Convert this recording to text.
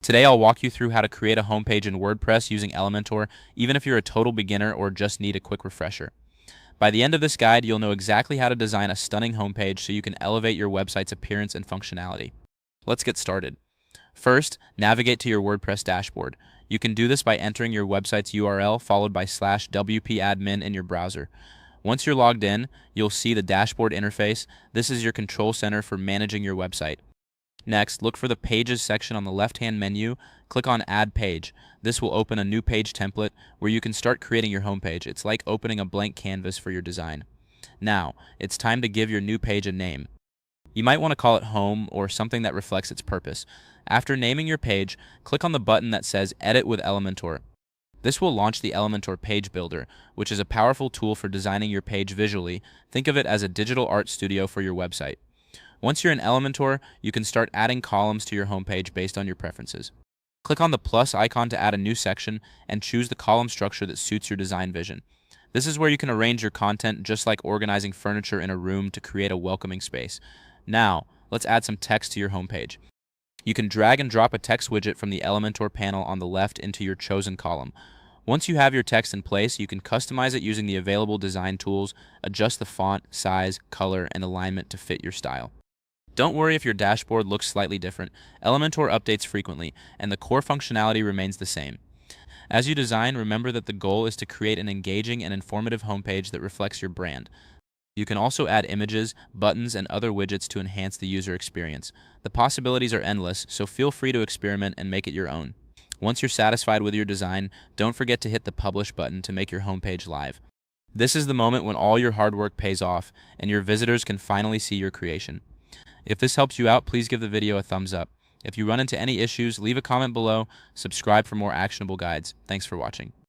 Today I'll walk you through how to create a homepage in WordPress using Elementor, even if you're a total beginner or just need a quick refresher. By the end of this guide, you'll know exactly how to design a stunning homepage so you can elevate your website's appearance and functionality. Let's get started. First, navigate to your WordPress dashboard. You can do this by entering your website's URL followed by /wp-admin in your browser. Once you're logged in, you'll see the dashboard interface. This is your control center for managing your website. Next, look for the Pages section on the left-hand menu. Click on Add Page. This will open a new page template where you can start creating your homepage. It's like opening a blank canvas for your design. Now, it's time to give your new page a name. You might want to call it Home or something that reflects its purpose. After naming your page, click on the button that says Edit with Elementor. This will launch the Elementor Page Builder, which is a powerful tool for designing your page visually. Think of it as a digital art studio for your website. Once you're in Elementor, you can start adding columns to your homepage based on your preferences. Click on the plus icon to add a new section and choose the column structure that suits your design vision. This is where you can arrange your content just like organizing furniture in a room to create a welcoming space. Now, let's add some text to your homepage. You can drag and drop a text widget from the Elementor panel on the left into your chosen column. Once you have your text in place, you can customize it using the available design tools, adjust the font, size, color, and alignment to fit your style. Don't worry if your dashboard looks slightly different. Elementor updates frequently, and the core functionality remains the same. As you design, remember that the goal is to create an engaging and informative homepage that reflects your brand. You can also add images, buttons, and other widgets to enhance the user experience. The possibilities are endless, so feel free to experiment and make it your own. Once you're satisfied with your design, don't forget to hit the Publish button to make your homepage live. This is the moment when all your hard work pays off, and your visitors can finally see your creation. If this helps you out, please give the video a thumbs up. If you run into any issues, leave a comment below, subscribe for more actionable guides. Thanks for watching.